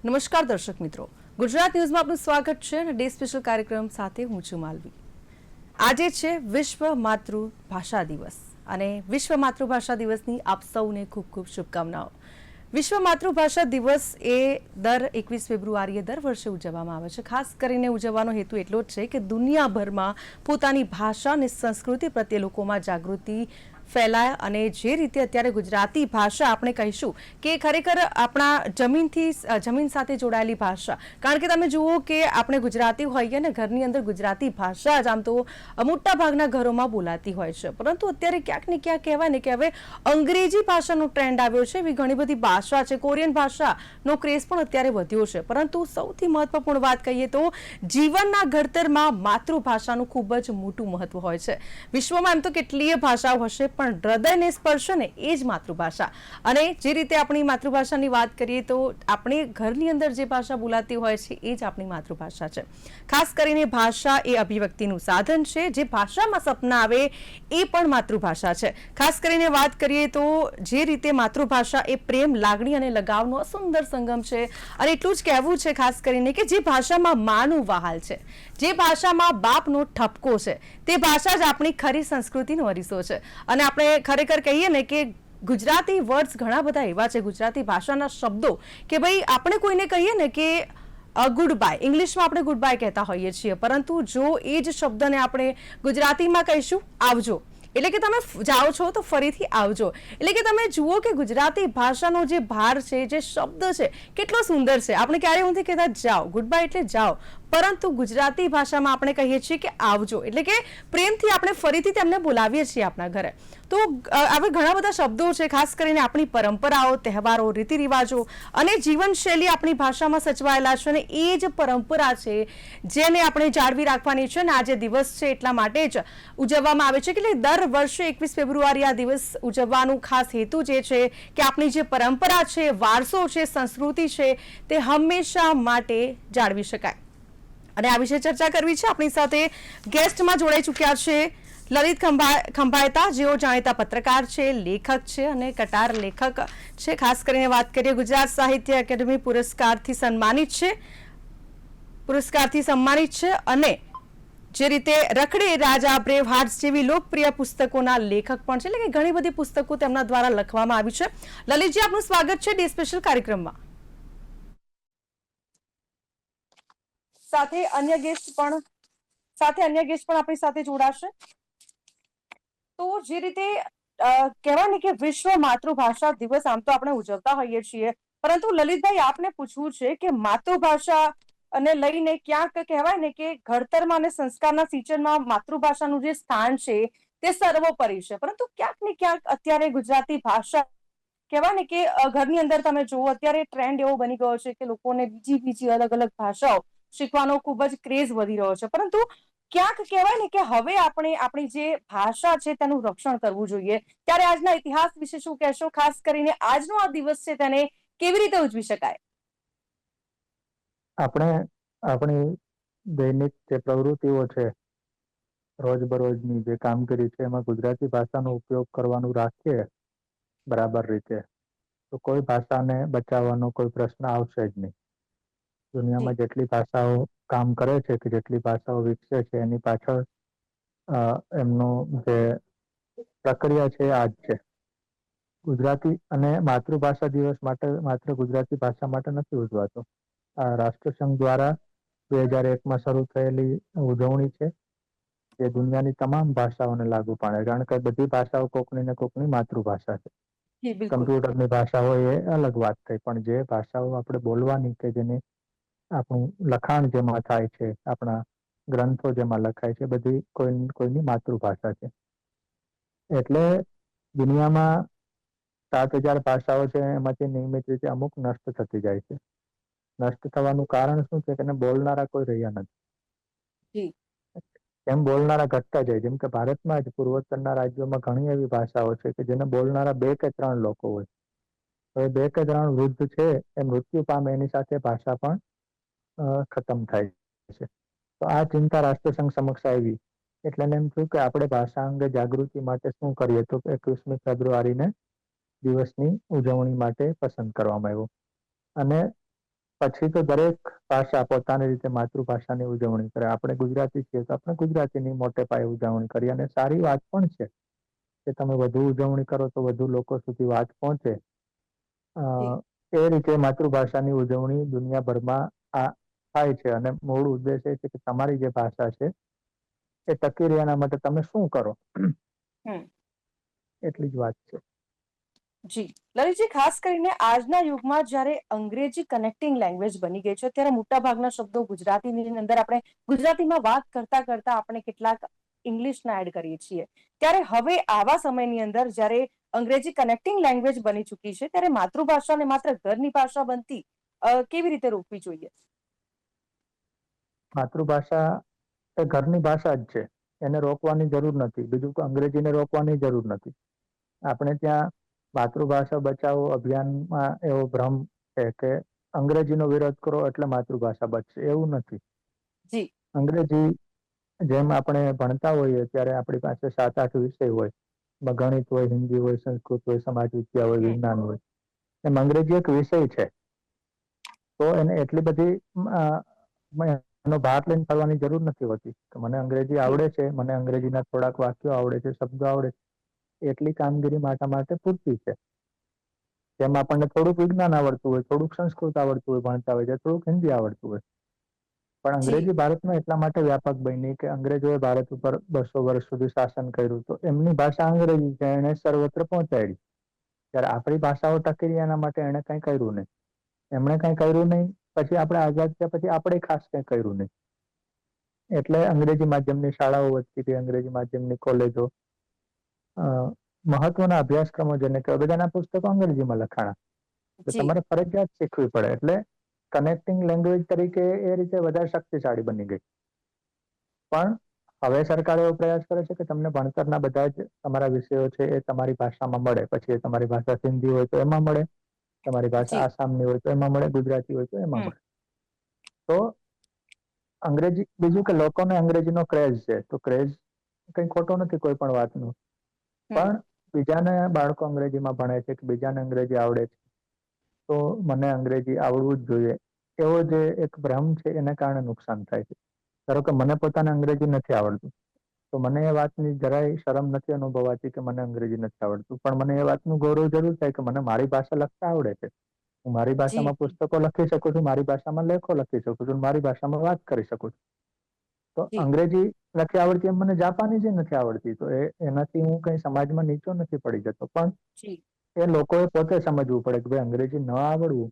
નમસ્કાર દર્શક મિત્રો, ગુજરાત ન્યૂઝમાં આપનું સ્વાગત છે અને ડે સ્પેશિયલ કાર્યક્રમ સાથે હું છું માલવી. આજે છે વિશ્વ માતૃભાષા દિવસ અને વિશ્વ માતૃભાષા દિવસની આપ સૌને ખૂબ ખૂબ શુભકામનાઓ. વિશ્વ માતૃભાષા દિવસ એ દર 21 ફેબ્રુઆરીએ દર વર્ષે ઉજવવામાં આવે છે. ખાસ કરીને ઉજવવાનો હેતુ એટલો જ છે કે દુનિયાભરમાં પોતાની ભાષા અને સંસ્કૃતિ પ્રત્યે લોકોમાં જાગૃતિ ફેલાય અને જે રીતે અત્યારે ગુજરાતી ભાષા આપણે કહીશું કે ખરેખર આપણા જમીન સાથે જોડાયેલી ભાષા, કારણ કે તમે જુઓ કે આપણે ગુજરાતી હોઈએ ને ઘરની અંદર ગુજરાતી ભાષા જ આમ તો મોટા ભાગના ઘરોમાં બોલાતી હોય છે, પરંતુ અત્યારે ક્યાંક ને ક્યાંક કહેવાય ને કે હવે અંગ્રેજી ભાષાનો ટ્રેન્ડ આવ્યો છે. એવી ઘણી બધી ભાષા છે, કોરિયન ભાષાનો ક્રેઝ પણ અત્યારે વધ્યો છે. પરંતુ સૌથી મહત્વપૂર્ણ વાત કહીએ તો જીવનના ઘડતરમાં માતૃભાષાનું ખૂબ જ મોટું મહત્વ હોય છે. વિશ્વમાં એમ તો કેટલીય ભાષાઓ હશે પણ હૃદયને સ્પર્શે ને એ જ માતૃભાષા. અને જે રીતે આપણી માતૃભાષાની વાત કરીએ તો આપણે ઘરની અંદર જે ભાષા બોલાતી હોય છે એ જ આપણી માતૃભાષા છે. ખાસ કરીને ભાષા એ અભિવ્યક્તિનું સાધન છે. જે ભાષામાં સપના આવે એ પણ માતૃભાષા છે. ખાસ કરીને વાત કરીએ તો જે રીતે માતૃભાષા એ પ્રેમ, લાગણી અને લગાવનો સુંદર સંગમ છે. અને એટલું જ કહેવું છે ખાસ કરીને કે જે ભાષામાં માનું વહાલ છે, જે ભાષામાં બાપનો ઠપકો છે, તે ભાષા જ આપણી ખરી સંસ્કૃતિનો અરીસો છે. અને આપણે ખરેખર કહીએ ને કે ગુજરાતી વર્ડ્સ ઘણા બધા એવા છે, ગુજરાતી ભાષાના શબ્દો કે ભાઈ આપણે કોઈને કહીએ ને કે ગુડ બાય, ઇંગ્લિશમાં આપણે ગુડ બાય કહેતા હોઈએ છીએ, પરંતુ જો એ જ શબ્દને આપણે ગુજરાતીમાં કહીશું આવજો, એટલે કે તમે જાઓ છો તો ફરીથી આવજો. એટલે કે તમે જુઓ કે ગુજરાતી ભાષાનો જે ભાર છે, જે શબ્દ છે, કેટલો સુંદર છે. આપણે ક્યારેય નથી કહેતા જાઓ, ગુડ બાય એટલે જાઓ, પરંતુ ગુજરાતી ભાષામાં આપણે કહીએ છીએ કે આવજો, એટલે કે પ્રેમથી આપણે ફરીથી તેમને બોલાવીએ છીએ આપણા ઘરે. તો હવે ઘણા બધા શબ્દો છે. ખાસ કરીને આપણી પરંપરાઓ, તહેવારો, રીતિ રિવાજો અને જીવનશૈલી આપણી ભાષામાં સચવાયેલા છે અને એ જ પરંપરા છે જેને આપણે જાળવી રાખવાની છે. અને આજે દિવસ છે એટલા માટે જ ઉજવવામાં આવે છે કે દર વર્ષે 21 ફેબ્રુઆરી આ દિવસ ઉજવવાનું ખાસ હેતુ જે છે કે આપણી જે પરંપરા છે, વારસો છે, સંસ્કૃતિ છે, તે હંમેશા માટે જાળવી શકાય. અને આ વિશે ચર્ચા કરવી છે. આપણી સાથે ગેસ્ટમાં જોડાઈ ચૂક્યા છે લલિત ખંભાયતા, જેઓ જાણીતા પત્રકાર છે, લેખક છે અને કટાર લેખક છે. ખાસ કરીને વાત કરીએ ગુજરાત સાહિત્ય એકેડેમી પુરસ્કારથી સન્માનિત છે અને જે રીતે રખડે રાજા, બ્રેવ હાર્ટ્સ જેવી લોકપ્રિય પુસ્તકોના લેખક પણ છે. એટલે કે ઘણી બધી પુસ્તકો તેમના દ્વારા લખવામાં આવી છે. લલિતજી, આપનું સ્વાગત છે ડે સ્પેશિયલ કાર્યક્રમમાં. સાથે અન્ય ગેસ્ટ પણ આપણી સાથે જોડાશે. તો જે રીતે કહેવાય ને કે વિશ્વ માતૃભાષા દિવસ આમ તો આપણે ઉજવતા હોઈએ છીએ, પરંતુ લલિતભાઈ, આપને પૂછવું છે કે માતૃભાષા અને લઈને ક્યાંક કહેવાય ને કે ઘડતરમાં અને સંસ્કારના સિંચનમાં માતૃભાષાનું જે સ્થાન છે તે સર્વોપરી છે, પરંતુ ક્યાંક ને ક્યાંક અત્યારે ગુજરાતી ભાષા કહેવાય ને કે ઘરની અંદર તમે જુઓ અત્યારે ટ્રેન્ડ એવો બની ગયો છે કે લોકોને બીજી અલગ અલગ ભાષાઓ શીખવાનો ખૂબ જ ક્રેઝ વધી રહ્યો છે. પરંતુ ક્યાંક કહેવાય ને કે હવે આપણે આપણી જે ભાષા છે તેનું રક્ષણ કરવું જોઈએ. ત્યારે આજના ઇતિહાસ વિશે શું કહેશો? ખાસ કરીને આજનો આ દિવસ છે તેને કેવી રીતે ઉજવી શકાય? આપણે આપણી દૈનિક જે પ્રવૃત્તિઓ છે, રોજબરોજની જે કામગીરી છે, એમાં ગુજરાતી ભાષાનો ઉપયોગ કરવાનું રાખીએ બરાબર રીતે, તો કોઈ ભાષાને બચાવવાનો કોઈ પ્રશ્ન આવશે જ નહીં. દુનિયામાં જેટલી ભાષાઓ કામ કરે છે કે જેટલી ભાષાઓ વિકસે છે, એની પાછળ એમનું જે પ્રક્રિયા છે એ આ જ છે. ગુજરાતી અને માતૃભાષા દિવસ માત્ર ગુજરાતી ભાષા માટે નથી ઉજવાતો. આ રાષ્ટ્રસંઘ દ્વારા 2001માં શરૂ થયેલી ઉજવણી છે, જે દુનિયાની તમામ ભાષાઓને લાગુ પાડે, કારણ કે બધી ભાષાઓ કોકની ને કોકની માતૃભાષા છે. કમ્પ્યુટરની ભાષા હોય એ અલગ વાત થઈ, પણ જે ભાષાઓ આપણે બોલવાની કે જેની આપણું લખાણ જેમાં થાય છે, આપણા ગ્રંથો જેમાં લખાય છે, બધી કોઈની માતૃભાષા છે. એટલે દુનિયામાં 7,000 ભાષાઓ છે, એમાંથી નિયમિત રીતે અમુક નષ્ટ થતી જાય છે. નષ્ટ થવાનું કારણ શું છે? કે એને બોલનારા કોઈ રહ્યા નથી. એમ બોલનારા ઘટતા જાય. જેમ કે ભારતમાં જ પૂર્વોત્તરના રાજ્યોમાં ઘણી એવી ભાષાઓ છે કે જેને બોલનારા 2 કે 3 લોકો હોય. હવે 2 કે 3 વૃદ્ધ છે એ મૃત્યુ પામે, એની સાથે ભાષા પણ ખતમ થાય છે. તો આ ચિંતા રાષ્ટ્રસંઘ સમક્ષ આવી, એટલે એમ થયું કે આપણે ભાષા અંગે જાગૃતિ માટે શું કરીએ. તો 21મી ફેબ્રુઆરીને દિવસની ઉજવણી માટે પસંદ કરવામાં આવ્યો. અને પછી તો દરેક ભાષા પોતાની રીતે માતૃભાષાની ઉજવણી કરે. આપણે ગુજરાતી છીએ તો આપણે ગુજરાતીની મોટે પાયે ઉજવણી કરીએ, અને સારી વાત પણ છે કે તમે વધુ ઉજવણી કરો તો વધુ લોકો સુધી વાત પહોંચે. જી એ રીતે માતૃભાષાની ઉજવણી દુનિયાભરમાં થાય છે, અને મૂળ ઉદ્દેશ એ છે કે તમારી જે ભાષા છે એ ટકી રહે એના માટે તમે શું કરો, હમ એટલી જ વાત છે. જી લલિતજી, ખાસ કરીને આજના યુગમાં જ્યારે અંગ્રેજી કનેક્ટિંગ લેંગ્વેજ બની ગઈ છે, ત્યારે મોટાભાગના શબ્દો ગુજરાતીની અંદર આપણે ગુજરાતીમાં વાત કરતા કરતા આપણે કેટલાક ઇંગ્લિશના એડ કરીએ છીએ. ત્યારે હવે આવા સમયની અંદર જ્યારે અંગ્રેજી કનેક્ટિંગ લેંગ્વેજ બની ચૂકી છે, ત્યારે માતૃભાષાને માત્ર ઘરની ભાષા બનતી કેવી રીતે રોકવી જોઈએ? માતૃભાષા એ ઘરની ભાષા જ છે, એને રોકવાની જરૂર નથી. બીજું કે અંગ્રેજીને રોકવાની જરૂર નથી. આપણે ત્યાં માતૃભાષા બચાવો અભિયાનમાં એવો ભ્રમ છે કે અંગ્રેજીનો વિરોધ કરો એટલે માતૃભાષા બચશે, એવું નથી. જી અંગ્રેજી જેમ આપણે ભણતા હોઈએ ત્યારે આપણી પાસે 7-8 વિષય હોય, ગણિત હોય, હિન્દી હોય, સંસ્કૃત હોય, સમાજ વિદ્યા હોય, વિજ્ઞાન હોય, એમ અંગ્રેજી એક વિષય છે. તો એને એટલી બધી એનો ભાર લઈને કરવાની જરૂર નથી હોતી કે મને અંગ્રેજી આવડે છે, મને અંગ્રેજીના થોડાક વાક્યો આવડે છે, શબ્દો આવડે છે, એટલી કામગીરી માટે પૂરતી છે. જેમ આપણને થોડુંક વિજ્ઞાન આવડતું હોય, થોડુંક સંસ્કૃત આવડતું હોય ભણતા હોય, થોડુંક હિન્દી આવડતું હોય. પણ જી અંગ્રેજી ભારતમાં એટલા માટે વ્યાપક બની કે અંગ્રેજોએ ભારત ઉપર 200 વર્ષ સુધી શાસન કર્યું, તો એમની ભાષા અંગ્રેજી છે, એને સર્વત્ર પહોંચાડી. ત્યારે આપણી ભાષાઓ ટકી રહી એના માટે એને કંઈ કર્યું નહીં. એમણે કંઈ કર્યું નહીં, પછી આપણે આઝાદ થયા પછી આપણે ખાસ કંઈ કર્યું નહીં. એટલે અંગ્રેજી માધ્યમની શાળાઓ વધતી ગઈ, અંગ્રેજી માધ્યમની કોલેજો, મહત્વના અભ્યાસક્રમો જેને કહેવાય, બધાના પુસ્તકો અંગ્રેજીમાં લખાણા. તો જી તમારે ફરજિયાત શીખવી પડે. એટલે કનેક્ટિંગ લેંગ્વેજ તરીકે એ રીતે વધારે શક્તિશાળી બની ગઈ. પણ હવે સરકાર એવો પ્રયાસ કરે છે કે તમને ભણતરના બધા જ તમારા વિષયો છે એ તમારી ભાષામાં મળે. પછી એ તમારી ભાષા સિંધી હોય તો એમાં મળે, તમારી ભાષા જી આસામની હોય તો એમાં મળે, ગુજરાતી હોય તો એમાં મળે. તો અંગ્રેજી, બીજું કે લોકોને અંગ્રેજીનો ક્રેઝ છે, તો ક્રેઝ કંઈ ખોટો નથી કોઈ પણ વાતનો. પણ બીજાને બાળકો અંગ્રેજીમાં ભણે છે કે બીજાને અંગ્રેજી આવડે છે, તો મને અંગ્રેજી આવડવું જ જોઈએ એવો જે એક ભ્રમ છે એને કારણે નુકસાન થાય છે. ધારો કે મને પોતાને અંગ્રેજી નથી આવડતું, તો મને એ વાતની જરાય શરમ નથી અનુભવાતી કે મને અંગ્રેજી નથી આવડતું, પણ મને એ વાતનું ગૌરવ જરૂર થાય કે મને મારી ભાષા લખતા આવડે છે. હું મારી જી ભાષામાં પુસ્તકો લખી શકું છું, મારી ભાષામાં લેખો લખી શકું છું, મારી ભાષામાં વાત કરી શકું છું. તો જી અંગ્રેજી નથી આવડતી એમ મને જાપાનીઝ નથી આવડતી, તો એનાથી હું કઈ સમાજમાં નીચો નથી પડી જતો. પણ જી એ લોકોએ પોતે સમજવું પડે કે ભાઈ અંગ્રેજી ન આવડવું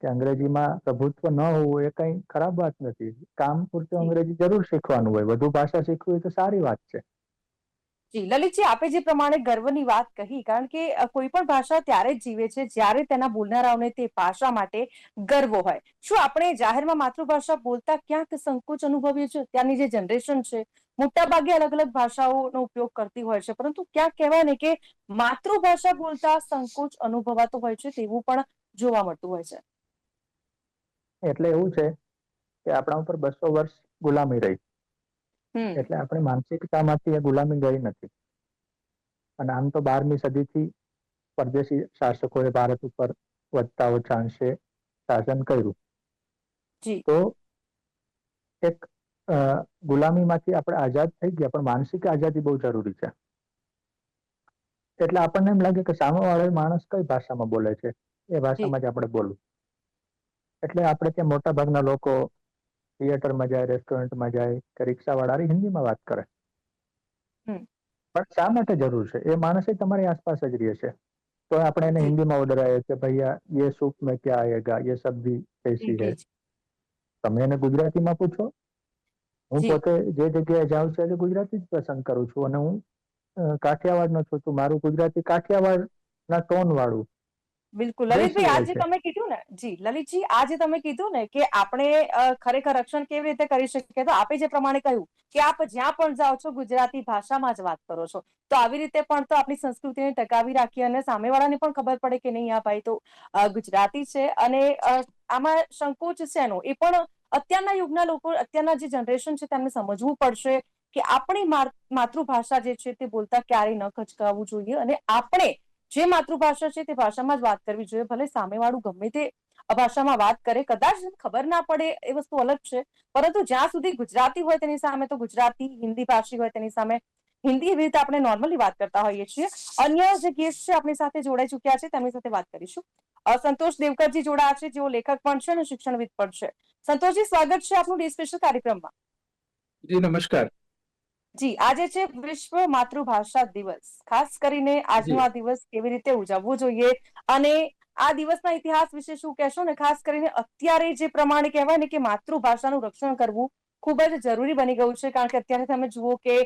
કે અંગ્રેજીમાં પ્રભુત્વ ન હોવું એ કઈ ખરાબ વાત નથી. કામ પૂરતું જી અંગ્રેજી જરૂર શીખવાનું હોય, વધુ ભાષા શીખવી હોય તો સારી વાત છે. જી લલિતજી, આપે જે પ્રમાણે ગર્વની વાત કહી, કારણ કે કોઈ પણ ભાષા ત્યારે જ જીવે છે જ્યારે તેના બોલનારાઓને તે ભાષા માટે ગર્વ હોય. શું આપણે જાહેરમાં માતૃભાષા બોલતા ક્યાંક સંકોચ અનુભવીએ છીએ? ત્યાંની જે જનરેશન છે મોટા ભાગે અલગ અલગ ભાષાઓનો ઉપયોગ કરતી હોય છે, પરંતુ ક્યાંક કહેવાય ને કે માતૃભાષા બોલતા સંકોચ અનુભવાતો હોય છે, તેવું પણ જોવા મળતું હોય છે. એટલે એવું છે કે આપણા ઉપર 200 વર્ષ ગુલામી રહી, એટલે આપણી માનસિકતામાંથી એ ગુલામી ગઈ નથી. અને આમ તો 12મી સદીથી પરદેશી શાસકોએ ભારત ઉપર વધતા ઓછા અંશે શાસન કર્યું. જી તો એક ગુલામીમાંથી આપણે આઝાદ થઈ ગયા, પણ માનસિક આઝાદી બહુ જરૂરી છે. એટલે આપણને એમ લાગે કે સામેવાળો માણસ કઈ ભાષામાં બોલે છે એ જી ભાષામાં જ આપણે બોલવું. એટલે આપણે ત્યાં મોટા ભાગના લોકો થિયેટરમાં જાય, રેસ્ટોરન્ટમાં જાય કે રિક્ષાવાળા હિન્દીમાં વાત કરે. હમ પણ શા માટે જરૂર છે? એ માણસ તમારી આસપાસ જ રહે છે, તો આપણે એને જી હિન્દીમાં ઓર્ડર આવ્યો કે ભૈયા યે સૂપ મેં ક્યા આયેગા, યે સબ્જી કૈસી હૈ, જી તમે એને ગુજરાતીમાં પૂછો. હું જી પોતે જે જગ્યાએ જાઉં છું એ ગુજરાતી જ પસંદ કરું છું, અને હું કાઠિયાવાડ નો છું, તો મારું ગુજરાતી કાઠિયાવાડ ના ટોન વાળું બિલકુલ દેશી લલિતભાઈ, હોય આજે છે. તમે કીધું ને, જી લલિતજી, આજે તમે કીધું ને કે આપણે ખરેખર રક્ષણ કેવી રીતે કરી શકીએ, તો આપે જે પ્રમાણે કહ્યું કે આપ જ્યાં પણ જાઓ છો ગુજરાતી ભાષામાં જ વાત કરો છો, તો આવી રીતે પણ તો આપણી સંસ્કૃતિને ટકાવી રાખીએ અને સામેવાળાને પણ ખબર પડે કે નહીં, આ ભાઈ તો ગુજરાતી છે. અને આમાં સંકોચ છે એનો, એ પણ અત્યારના યુગના લોકો, અત્યારના જે જનરેશન છે તેમને સમજવું પડશે કે આપણી માતૃભાષા જે છે તે બોલતા ક્યારેય ન ખચકાવવું જોઈએ, અને આપણે જે માતૃભાષા છે તે ભાષામાં જ વાત કરવી જોઈએ, ભલે સામેવાળું ગમે તે ભાષામાં વાત કરે, કદાચ ખબર ના પડે એ વસ્તુ અલગ છે, પરંતુ જ્યાં સુધી ગુજરાતી હોય તેની સામે તો ગુજરાતી, હિન્દી ભાષી હોય તેની સામે હિન્દી, એવી રીતે આપણે નોર્મલી વાત કરતા હોઈએ છીએ. અન્ય જે ગેસ્ટ છે આપણી સાથે જોડાઈ ચુક્યા છે તેમની સાથે વાત કરીશું. સંતોષ દેવકરજી જોડાયા છે, જેઓ લેખક પણ છે અને શિક્ષણવિદ પણ છે. સંતોષજી, સ્વાગત છે આપનું ડે સ્પેશિયલ કાર્યક્રમમાં. જી નમસ્કાર. જી, આજે છે વિશ્વ માતૃભાષા દિવસ. ખાસ કરીને આજનો જી આ દિવસ કેવી રીતે ઉજવવો જોઈએ અને આ દિવસના ઇતિહાસ વિશે શું કહેશો ને? ખાસ કરીને અત્યારે જે પ્રમાણે કહેવાય ને કે માતૃભાષાનું રક્ષણ કરવું ખૂબ જ જરૂરી બની ગયું છે, કારણ કે અત્યારે તમે જુઓ કે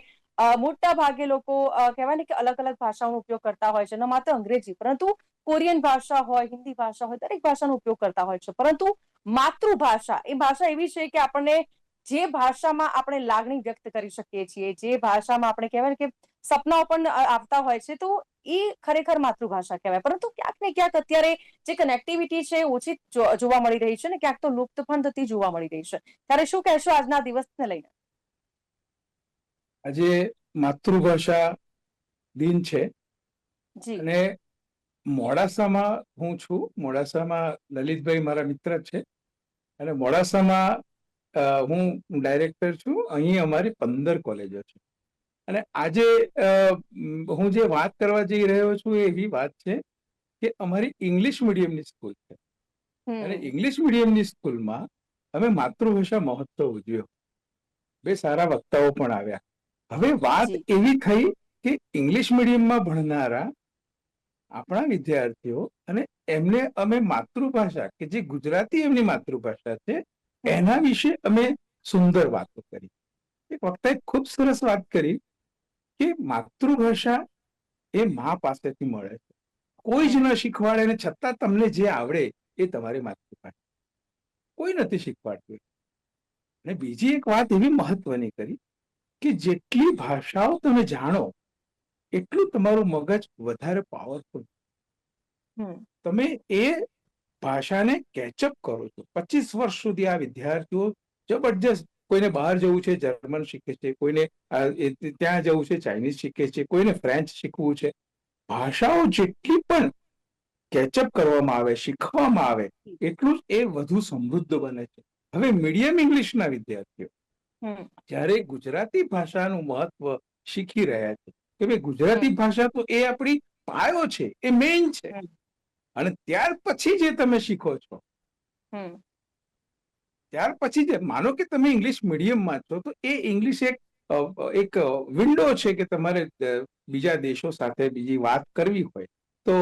મોટા ભાગે લોકો કહેવાય ને કે અલગ અલગ ભાષાઓનો ઉપયોગ કરતા હોય છે, ન માત્ર અંગ્રેજી પરંતુ કોરિયન ભાષા હોય, હિન્દી ભાષા હોય, દરેક ભાષાનો ઉપયોગ કરતા હોય છે. પરંતુ માતૃભાષા એ ભાષા એવી છે કે આપણને જે ભાષામાં આપણે લાગણી વ્યક્ત કરી શકીએ છીએ, જે ભાષામાં આપણે કહેવાય કે સપનાઓ પણ આવતા હોય છે, તો એ ખરેખર માતૃભાષા કહેવાય. પરંતુ ક્યાંક ને ક્યાંક અત્યારે જે કનેક્ટિવિટી છે ઓછી જોવા મળી રહી છે ને ક્યાંક તો લુપ્ત પણ થતી જોવા મળી રહી છે. ત્યારે શું કહેશો આજના દિવસને લઈને? આજે માતૃભાષા દિન છે જી અને મોડાસામાં હું છું. મોડાસામાં લલિતભાઈ મારા મિત્ર છે અને મોડાસામાં હું ડાયરેક્ટર છું. અહીં અમારી 15 કોલેજો છે અને આજે હું જે વાત કરવા જઈ રહ્યો છું એ એવી વાત છે કે અમારી ઇંગ્લિશ મીડિયમની સ્કૂલ છે અને ઇંગ્લિશ મીડિયમની સ્કૂલમાં અમે માતૃભાષા મહોત્સવ ઉજવ્યો. બે સારા વક્તાઓ પણ આવ્યા. હવે વાત જી એવી થઈ કે ઇંગ્લિશ મીડિયમમાં ભણનારા આપણા વિદ્યાર્થીઓ અને એમને અમે માતૃભાષા કે જે ગુજરાતી એમની માતૃભાષા છે એના વિશે અમે સુંદર વાતો કરી. એક વક્તાએ ખૂબ સરસ વાત કરી કે માતૃભાષા એ મા પાસેથી મળે છે. કોઈ જ ન શીખવાડે ને છતાં તમને જે આવડે એ તમારી માતૃભાષા. કોઈ નથી શીખવાડતું. અને બીજી એક વાત એવી મહત્વની કરી કે જેટલી ભાષાઓ તમે જાણો એટલું તમારું મગજ વધારે પાવરફુલ. તમે એ ભાષાને કેચઅપ કરો છો. 25 વર્ષ સુધી આ વિદ્યાર્થીઓ જબરજસ્ત, કોઈને બહાર જવું છે જર્મન શીખે છે, કોઈને ત્યાં જવું છે ચાઇનીઝ શીખે છે, કોઈને ફ્રેન્ચ શીખવું છે. ભાષાઓ જેટલી પણ કેચઅપ કરવામાં આવે, શીખવામાં આવે એટલું જ એ વધુ સમૃદ્ધ બને છે. હવે મીડિયમ ઇંગ્લિશના વિદ્યાર્થીઓ જ્યારે ગુજરાતી ભાષાનું મહત્વ શીખી રહ્યા છે કે ભાઈ ગુજરાતી ભાષા તો એ આપણી પાયો છે, એ મેઇન છે, અને ત્યાર પછી જે તમે શીખો છો ત્યાર પછી જે માનો કે તમે ઇંગ્લિશ મીડિયમમાં છો તો એ ઇંગ્લિશ એક વિન્ડો છે કે તમારે બીજા દેશો સાથે બીજી વાત કરવી હોય તો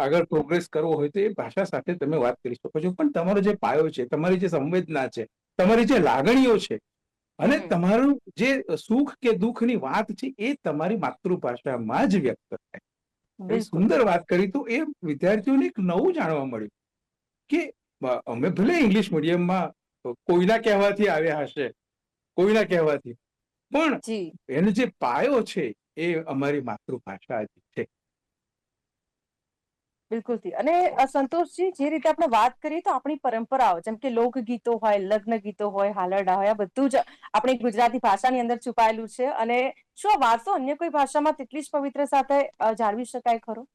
આગળ પ્રોગ્રેસ કરવો હોય તો એ ભાષા સાથે તમે વાત કરી શકો છો. પણ તમારો જે પાયો છે, તમારી જે સંવેદના છે, તમારી જે લાગણીઓ છે અને તમારું જે સુખ કે દુઃખની વાત છે એ તમારી માતૃભાષામાં જ વ્યક્ત થાય. એ સુંદર વાત કરી. તો એ વિદ્યાર્થીઓને એક નવું જાણવા મળ્યું કે અમે ભલે ઇંગ્લિશ મીડિયમમાં કોઈના કહેવાથી આવ્યા હશે, કોઈના કહેવાથી, પણ એનો જે પાયો છે એ અમારી માતૃભાષા જ છે. બિલકુલથી. અને સંતોષજી, જે રીતે આપણે વાત કરીએ તો આપણી પરંપરાઓ જેમ કે લોકગીતો હોય, લગ્ન ગીતો હોય, હાલરડા હોય, આ બધું જ આપણી ગુજરાતી ભાષાની અંદર છુપાયેલું છે. અને શું આ વારસો અન્ય કોઈ ભાષામાં તેટલી જ પવિત્ર સાથે જાળવી શકાય ખરો?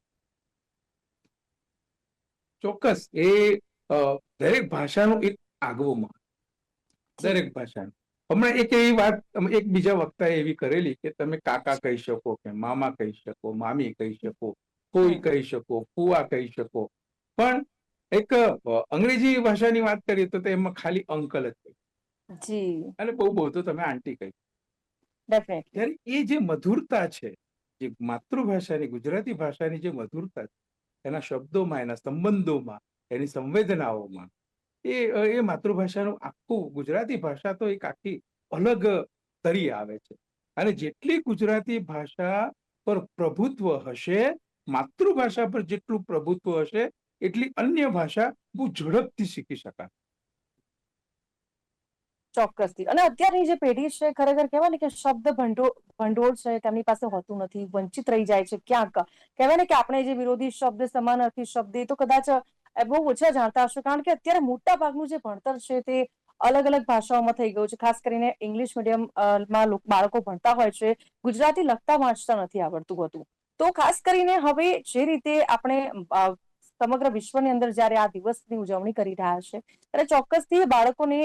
ચોક્કસ. એ દરેક ભાષાનું એક આગવું મહત્વ, દરેક ભાષાનું. હમણાં એક એવી વાત એક બીજા વક્તાએ એવી કરેલી કે તમે કાકા કહી શકો, કે મામા કહી શકો, મામી કહી શકો, કોઈ કહી શકો, ફુવા કહી શકો, પણ એક અંગ્રેજી ભાષાની વાત કરીએ તો એમાં ખાલી અંકલ જ કહી, અને બહુ બહુ તો તમે આંટી કહી. ત્યારે એ જે મધુરતા છે, જે માતૃભાષાની ગુજરાતી ભાષાની જે મધુરતા છે એના શબ્દોમાં, એના સંબંધોમાં, એની સંવેદનાઓમાં, એ માતૃભાષાનું આખું ગુજરાતી ભાષા તો એક આખી અલગ તરી આવે છે. અને જેટલી ગુજરાતી ભાષા પર પ્રભુત્વ હશે, માતૃભાષા પર જેટલું પ્રભુત્વ હશે એટલી અન્ય ભાષા બહુ ઝડપથી શીખી શકાય. ચોક્કસથી. અને અત્યારની જે પેઢી છે ખરેખર કહેવાય ને કે શબ્દ ભંડોળ છે તેમની પાસે હોતું નથી, વંચિત રહી જાય છે ક્યાંક. કહેવાય ને કે આપણે જે વિરોધી શબ્દ, સમાનાર્થી શબ્દ એ તો કદાચ બહુ ઓછા જાણતા હશો, કારણ કે અત્યારે મોટા ભાગનું જે ભણતર છે તે અલગ અલગ ભાષાઓમાં થઈ ગયું છે. ખાસ કરીને ઇંગ્લિશ મીડિયમમાં બાળકો ભણતા હોય છે, ગુજરાતી લખતા વાંચતા નથી આવડતું હોતું. તો ખાસ કરીને હવે જે રીતે આપણે સમગ્ર વિશ્વની અંદર જ્યારે આ દિવસની ઉજવણી કરી રહ્યા છે ત્યારે ચોક્કસથી બાળકોને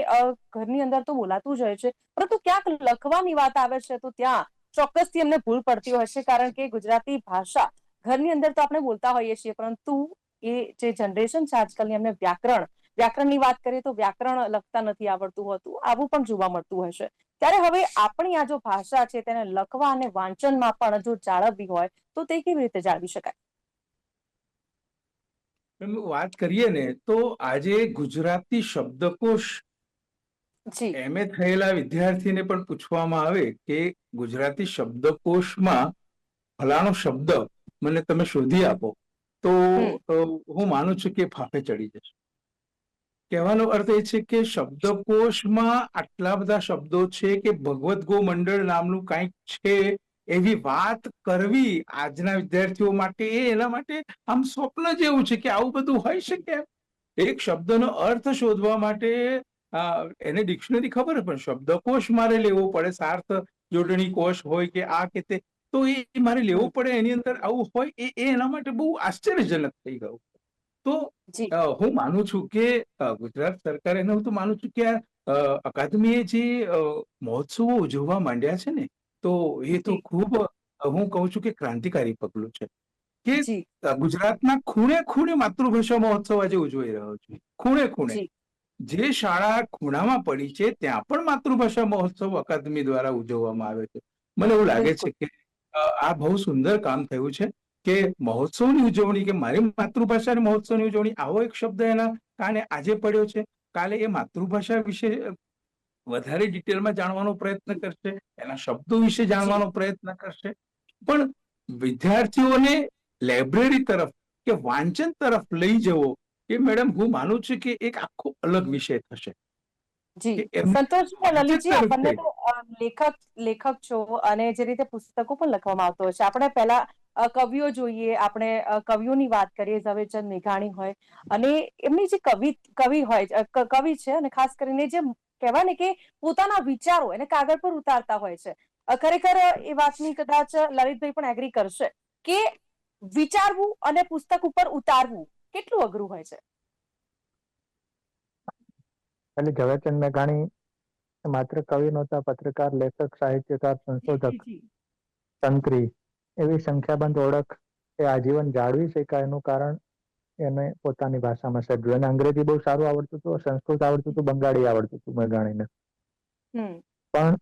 ઘરની અંદર તો બોલાતું જ હોય છે, પરંતુ ક્યાંક લખવાની વાત આવે છે તો ત્યાં ચોક્કસથી એમને ભૂલ પડતી હોય છે, કારણ કે ગુજરાતી ભાષા ઘરની અંદર તો આપણે બોલતા હોઈએ છીએ, પરંતુ એ જે જનરેશન છે આજકાલની, એમને વ્યાકરણની વાત કરીએ તો વ્યાકરણ લખતા નથી આવડતું હોતું, આવું પણ જોવા મળતું હોય છે. ત્યારે હવે આપણી આ જો ભાષા છે તેને લખવા અને વાંચનમાં પણ જો જાળવવી હોય તો તે કેવી રીતે જાળવી શકાય? વાત કરીએ ને તો આજે ગુજરાતી શબ્દકોશ જી એમએ થયેલા વિદ્યાર્થીને પણ પૂછવામાં આવે કે ગુજરાતી શબ્દકોશમાં ફલાણો શબ્દ મને તમે શોધી આપો, તો હમ હું માનું છું કે ફાફે ચડી જશે. કહેવાનો અર્થ એ છે કે શબ્દકોશમાં આટલા બધા શબ્દો છે કે ભગવદ્ ગો મંડળ નામનું કંઈક છે, એવી વાત કરવી આજના વિદ્યાર્થીઓ માટે એના માટે આમ સ્વપ્ન જેવું છે કે આવું બધું હોઈ શકે. એક શબ્દનો અર્થ શોધવા માટે એને ડિક્શનરી ખબર પણ શબ્દકોશ મારે લેવો પડે, સાર્થ જોડણી કોશ હોય કે આ કે તે, તો એ મારે લેવો પડે, એની અંદર આવું હોય, એ એના માટે બહુ આશ્ચર્યજનક થઈ ગયું. તો જી હું માનું છું કે ગુજરાત સરકારે, હું તો માનું છું કે અકાદમીએ જે મહોત્સવો ઉજવવા માંડ્યા છે ને, તો એ તો જી ખૂબ, હું કહું છું કે ક્રાંતિકારી પગલું છે કે જી ગુજરાતના ખૂણે ખૂણે માતૃભાષા મહોત્સવ આજે ઉજવાઈ રહ્યો છે. ખૂણે ખૂણે જી જે શાળા ખૂણામાં પડી છે ત્યાં પણ માતૃભાષા મહોત્સવ અકાદમી દ્વારા ઉજવવામાં આવે છે. મને એવું લાગે બિલકુલ. છે કે આ બહુ સુંદર કામ થયું છે કે મહોત્સવની ઉજવણી, કે મારી માતૃભાષાની મહોત્સવની ઉજવણી, આવો એક શબ્દ એના કારણે આજે પડ્યો છે. કાલે એ માતૃભાષા વિશે વધારે ડિટેલમાં જાણવાનો પ્રયત્ન કરશે, એના શબ્દો વિશે જી જાણવાનો પ્રયત્ન કરશે. પણ વિદ્યાર્થીઓને લાઇબ્રેરી તરફ કે વાંચન તરફ લઈ જવો, એ મેડમ હું માનું છું કે એક આખો અલગ વિષય થશે. જી કે એમને સંતોષજી, વાંચન લલિતજી, આપણને તરફ તો લેખક છો અને જે રીતે પુસ્તકો પણ લખવામાં આવતો હોય છે, આપણે પહેલા કવિઓ જોઈએ, આપણે કવિઓની વાત કરીએ, ઝવેરચંદ મેઘાણી હોય અને એમની જે કવિ હોય, કવિ છે, અને ખાસ કરીને જે કહેવાય ને કે પોતાના વિચારો એને કાગળ પર ઉતારતા હોય છે. ખરેખર એ વાતની કદાચ લલિતભાઈ પણ એગ્રી કરશે કે વિચારવું અને પુસ્તક ઉપર ઉતારવું કેટલું અઘરું હોય છે. એટલે ઝવેરચંદ મેઘાણી માત્ર કવિ નહોતા, પત્રકાર, લેખક, સાહિત્યકાર, સંશોધક, જી તંત્રી, એવી સંખ્યાબંધ ઓળખ એ આજીવન જાળવી શકાય એનું કારણ એને પોતાની ભાષામાં સર્જ્યું. એને અંગ્રેજી બહુ સારું આવડતું હતું, સંસ્કૃત આવડતું હતું, બંગાળી આવડતું હતું મેઘાણીને, હમ પણ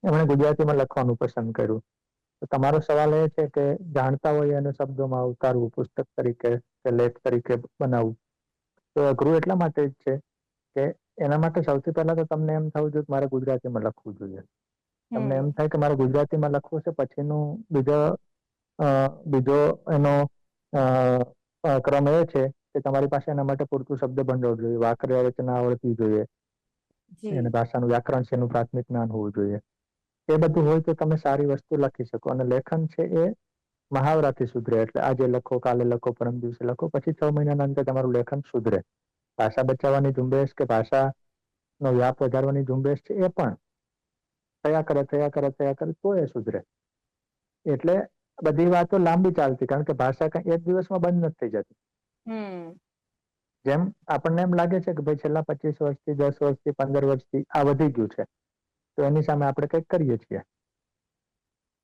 એમણે ગુજરાતીમાં લખવાનું પસંદ કર્યું. તો તમારો સવાલ એ છે કે જાણતા હોય એને શબ્દોમાં ઉતારવું, પુસ્તક તરીકે કે લેખ તરીકે બનાવવું, તો અઘરું એટલા માટે જ છે કે એના માટે સૌથી પહેલા તો તમને એમ થવું જોઈએ કે મારે ગુજરાતીમાં લખવું જોઈએ. તમને એમ હમ થાય કે મારે ગુજરાતીમાં લખવું છે, પછીનું બીજો એનો ક્રમ એ છે કે તમારી પાસે એના માટે પૂરતું શબ્દ ભંડોળ જોઈએ, વાક્ય રચના આવડતી જોઈએ, જી એને ભાષાનું વ્યાકરણ છે એનું પ્રાથમિક જ્ઞાન હોવું જોઈએ. એ બધું હોય તો તમે સારી વસ્તુ લખી શકો. અને લેખન છે એ મહાવરાથી સુધરે, એટલે આજે લખો, કાલે લખો, પરમ દિવસે લખો, પછી 6 મહિનાના અંતે તમારું લેખન સુધરે. ભાષા બચાવવાની ઝુંબેશ કે ભાષાનો વ્યાપ વધારવાની ઝુંબેશ છે એ પણ થયા કરે તો એ સુધરે. એટલે બધી વાતો લાંબી ચાલતી, કારણ કે ભાષા કઈ એક દિવસમાં બંધ નથી થઈ જતી. હમ જેમ આપણને એમ લાગે છે કે ભાઈ છેલ્લા 25 વર્ષથી, 10 વર્ષથી, 15 વર્ષથી આ વધી ગયું છે, તો એની સામે આપણે કંઈક કરીએ છીએ.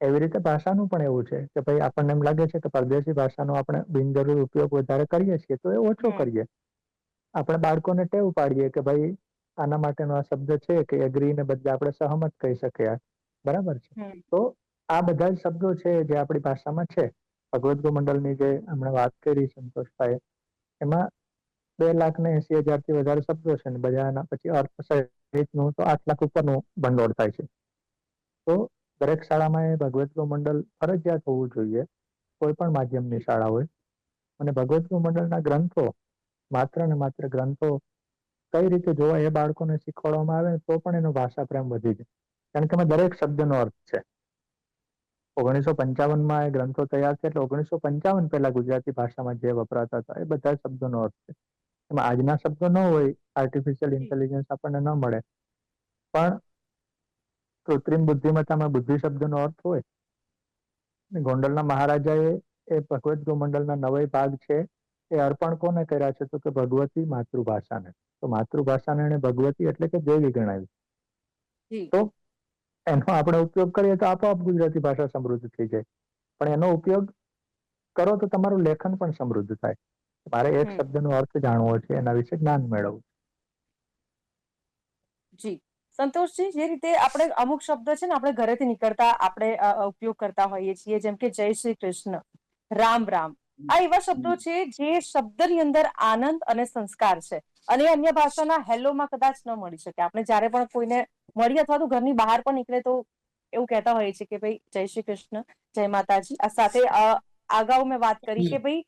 એવી રીતે ભાષાનું પણ એવું છે કે ભાઈ આપણને એમ લાગે છે કે પરદેશી ભાષાનો આપણે બિનજરૂરી ઉપયોગ વધારે કરીએ છીએ, તો એ ઓછો હમ કરીએ. આપણે બાળકોને ટેવ પાડીએ કે ભાઈ આના માટેનો આ શબ્દ છે કે એગ્રી ને બદલે આપણે સહમત કહી શકીએ, બરાબર છે. હમ તો આ બધા જ શબ્દો છે જે આપણી ભાષામાં છે. ભગવદ્ ગો મંડળની જે હમણાં વાત કરી સંતોષભાઈ, એમાં 2,80,000 થી વધારે શબ્દો છે, ને બધાના પછી અર્થ સહિતનું તો 8 લાખ ઉપરનું ભંડોળ થાય છે. તો દરેક શાળામાં એ ભગવદ્ ગો મંડળ ફરજિયાત હોવું જોઈએ, કોઈ પણ માધ્યમની શાળા હોય. અને ભગવદ્ ગો મંડળના ગ્રંથો, માત્ર ને માત્ર ગ્રંથો કઈ રીતે જોવાય એ બાળકોને શીખવાડવામાં આવે તો પણ એનો ભાષા પ્રેમ વધી જાય, કારણ કે એમાં દરેક શબ્દનો અર્થ છે. 1955માં એ ગ્રંથો તૈયાર છે, એટલે 1955 પહેલા ગુજરાતી ભાષામાં જે વપરાતા હતા એ બધા શબ્દોનો અર્થ છે. એમાં આજના શબ્દો ન હોય, આર્ટિફિશિયલ ઇન્ટેલિજન્સ આપણને ન મળે, પણ કૃત્રિમ બુદ્ધિમત્તામાં બુદ્ધિ શબ્દનો અર્થ હોય. ગોંડલના મહારાજાએ એ ભગવદ્ ગો મંડળના 9 ભાગ છે એ અર્પણ કોને કર્યા છે? તો કે ભગવતી માતૃભાષાને. તો માતૃભાષાને એને ભગવતી એટલે કે દેવી ગણાવી. જી. તો એનો આપણે ઉપયોગ કરીએ તો આપોઆપ ગુજરાતી ભાષા સમૃદ્ધ થઈ જાય. પણ એનો ઉપયોગ કરો તો તમારું લેખન પણ સમૃદ્ધ થાય. મારે એક હમ. શબ્દનો અર્થ જાણવો છે, એના વિશે જ્ઞાન મેળવવું. જી. સંતોષજી, જે રીતે આપણે અમુક શબ્દ છે ને આપણે ઘરેથી નીકળતા આપણે ઉપયોગ કરતા હોઈએ છીએ, જેમ કે જય શ્રી કૃષ્ણ, રામ રામ, આ એવા શબ્દો છે જે શબ્દની અંદર આનંદ અને સંસ્કાર છે, અને અન્ય ભાષાના હેલોમાં કદાચ ન મળી શકે. આપણે જયારે પણ કોઈને મળીએ અથવા તો ઘરની બહાર પણ નીકળે તો એવું કહેતા હોઈએ છીએ કે ભાઈ જય શ્રી કૃષ્ણ, જય માતાજી. આ સાથે અગાઉ મેં વાત કરી કે ભાઈ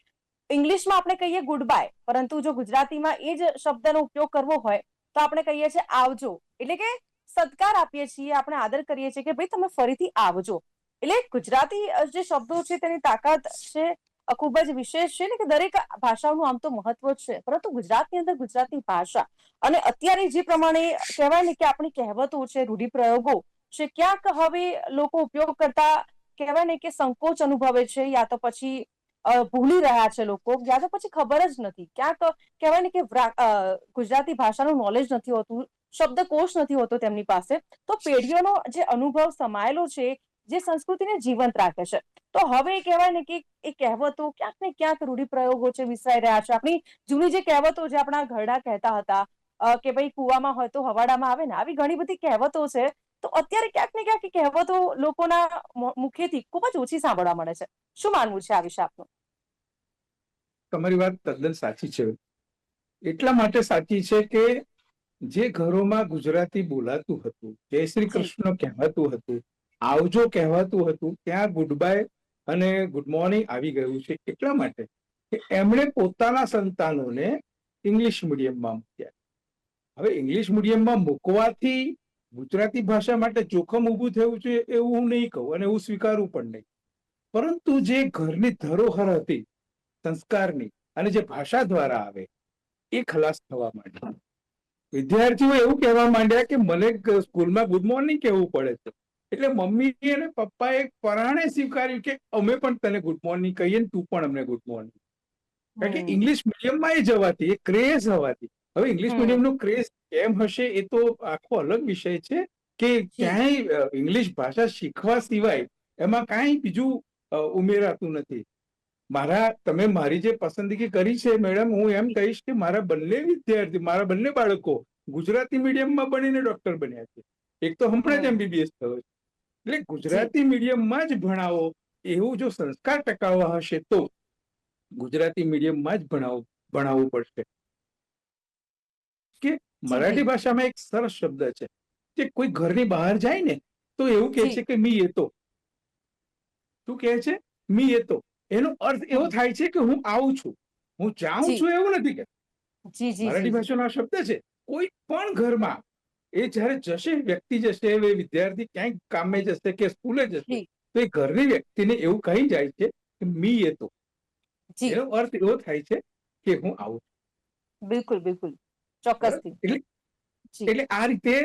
ઇંગ્લિશમાં આપણે કહીએ ગુડ બાય, પરંતુ જો ગુજરાતીમાં એ જ શબ્દનો ઉપયોગ કરવો હોય તો આપણે કહીએ છીએ આવજો. એટલે કે સત્કાર આપીએ છીએ, આપણે આદર કરીએ છીએ કે ભાઈ તમે ફરીથી આવજો. એટલે ગુજરાતી જે શબ્દો છે તેની તાકાત છે ખૂબ જ વિશેષ છે ને, કે દરેક ભાષાઓનું આમ તો મહત્વ જ છે, પરંતુ ગુજરાતની અંદર ગુજરાતી ભાષા અને અત્યારે જે પ્રમાણે કહેવાય ને કે આપણી કહેવતો છે, રૂઢિપ્રયોગો છે, ક્યાંક હવે લોકો ઉપયોગ કરતા કહેવાય ને કે સંકોચ અનુભવે છે, યા તો પછી ભૂલી રહ્યા છે લોકો, યા તો પછી ખબર જ નથી. ક્યાંક કહેવાય ને કે ગુજરાતી ભાષાનું નોલેજ નથી હોતું, શબ્દકોશ નથી હોતો તેમની પાસે. તો પેઢીઓનો જે અનુભવ સમાયેલો છે, જે સંસ્કૃતિને જીવંત રાખે છે. તો હવે કહેવાય ને કે એ કહેવતો ક્યાંક ને ક્યાંક રૂઢિપ્રયોગો છે વિસરાઈ રહ્યા છે. આપણી જૂની જે કહેવતો, જે આપણા ઘરડા કહેતા હતા કે ભાઈ કુવામાં હોય તો હવાડામાં આવે ને, આવી ઘણી બધી કહેવતો છે. તો અત્યારે ક્યાંક ને ક્યાંક કહેવતો લોકોના મુખેથી ખૂબ જ ઓછી સાંભળવા મળે છે. શું માનવું છે આ વિશે આપનું? તમારી વાત તદ્દન સાચી છે. એટલા માટે સાચી છે કે જે ઘરોમાં ગુજરાતી બોલાતું હતું, જય શ્રી કૃષ્ણ કહેવાતું હતું, આવજો કહેવાતું હતું, ત્યાં ગુડ બાય અને ગુડ મોર્નિંગ આવી ગયું છે. એટલા માટે કે એમણે પોતાના સંતાનોને ઇંગ્લિશ મીડિયમમાં મૂક્યા. હવે ઇંગ્લિશ મીડિયમમાં મૂકવાથી ગુજરાતી ભાષા માટે જોખમ ઊભું થયું છે એવું હું નહીં કહું, અને એવું સ્વીકારવું પણ નહીં. પરંતુ જે ઘરની ધરોહર હતી સંસ્કારની, અને જે ભાષા દ્વારા આવે, એ ખલાસ થવા માંડી. વિદ્યાર્થીઓ એવું કહેવા માંડ્યા કે મને સ્કૂલમાં ગુડ મોર્નિંગ કહેવું પડે છે, એટલે મમ્મી અને પપ્પાએ પરાણે સ્વીકાર્યું કે અમે પણ તને ગુડ મોર્નિંગ કહીએ ને તું પણ અમને ગુડ મોર્નિંગ. કારણ કે ઇંગ્લિશ મીડિયમમાં એ જવાથી, એ ક્રેઝ હોવાથી. હવે ઇંગ્લિશ મીડિયમનો ક્રેઝ કેમ હશે એ તો આખો અલગ વિષય છે, કે ક્યાંય ઇંગ્લિશ ભાષા શીખવા સિવાય એમાં કાંઈ બીજું ઉમેરાતું નથી. તમે મારી જે પસંદગી કરી છે મેડમ, હું એમ કહીશ કે મારા બંને વિદ્યાર્થી, મારા બંને બાળકો ગુજરાતી મીડિયમમાં ભણીને ડોક્ટર બન્યા છે. એક તો હમણાં જ MBBS થયો છે. એટલે ગુજરાતી મીડિયમમાં જ ભણાવો, એવું જો સંસ્કાર ટકાવવા હશે તો ગુજરાતી મીડિયમમાં જ ભણાવવું પડશે. કે મરાઠી ભાષામાં એક સરસ શબ્દ છે કે કોઈ ઘરની બહાર જાય ને તો એવું કહે છે કે મી એતો. શું કહે છે? મી એતો. એનો અર્થ એવો થાય છે કે હું આવું છું, હું જાઉં છું, એવું નથી કે મરાઠી ભાષાનો આ શબ્દ છે. કોઈ પણ ઘરમાં એ જયારે જશે, વ્યક્તિ જશે, એ વિદ્યાર્થી ક્યાંક કામે જશે કે સ્કૂલે જશે, તો એ ઘરની વ્યક્તિને એવું કહી જાય છે કે મી એતો. એનો અર્થ એવો થાય છે કે હું આવું છું. બિલકુલ બિલકુલ, ચોક્કસથી. એટલે આ રીતે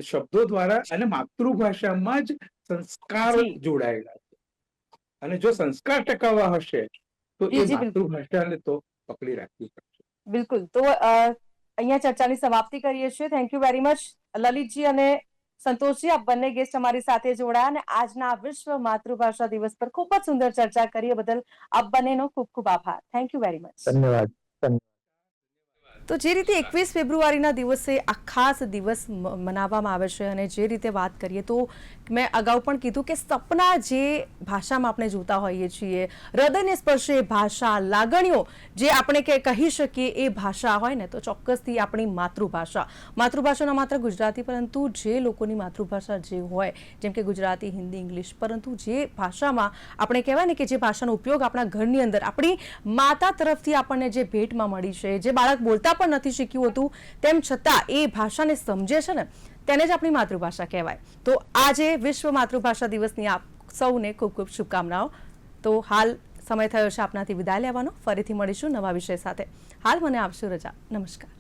શબ્દો દ્વારા અને માતૃભાષામાં જ સંસ્કાર જોડાયેલા છે. અને જો સંસ્કાર ટકાવવા હશે તો એ માતૃભાષાને તો પકડી રાખવી પડશે. બિલકુલ. તો અહીંયા ચર્ચાની સમાપ્તિ કરીએ છીએ. થેન્ક યુ વેરી મચ લલિતજી અને સંતોષજી, આપ બંને ગેસ્ટ અમારી સાથે જોડાયા અને આજના વિશ્વ માતૃભાષા દિવસ પર ખૂબ જ સુંદર ચર્ચા કરી બદલ આપ બંનેનો ખૂબ ખૂબ આભાર. Thank you very much. ધન્યવાદ. તો જે રીતે 21 ફેબ્રુઆરીના દિવસે આ ખાસ દિવસ મનાવવામાં આવે છે, અને જે રીતે વાત કરીએ તો મેં અગાઉ પણ કીધું કે સપના જે ભાષામાં આપણે જોતા હોઈએ છીએ, હૃદયને સ્પર્શે ભાષા, લાગણીઓ જે આપણે કહી શકીએ એ ભાષા હોય ને, તો ચોક્કસથી આપણી માતૃભાષા. માતૃભાષા ન માત્ર ગુજરાતી, પરંતુ જે લોકોની માતૃભાષા જે હોય, જેમ કે ગુજરાતી, હિન્દી, ઇંગ્લિશ, પરંતુ જે ભાષામાં આપણે કહેવાય ને કે જે ભાષાનો ઉપયોગ આપણા ઘરની અંદર આપણી માતા તરફથી આપણને જે ભેટમાં મળી છે, જે બાળક બોલતા પણ નથી શીખ્યું હતું, તેમ છતાં એ ભાષાને સમજે છે ને, તેને જ આપણી માતૃભાષા કહેવાય. તો આજે વિશ્વ માતૃભાષા દિવસની આપ સૌને ખૂબ ખૂબ શુભકામનાઓ. તો હાલ સમય થયો છે આપનાથી વિદાય લેવાનો. ફરીથી મળીશું નવા વિષય સાથે. હાલ મને આપશો રજા. નમસ્કાર.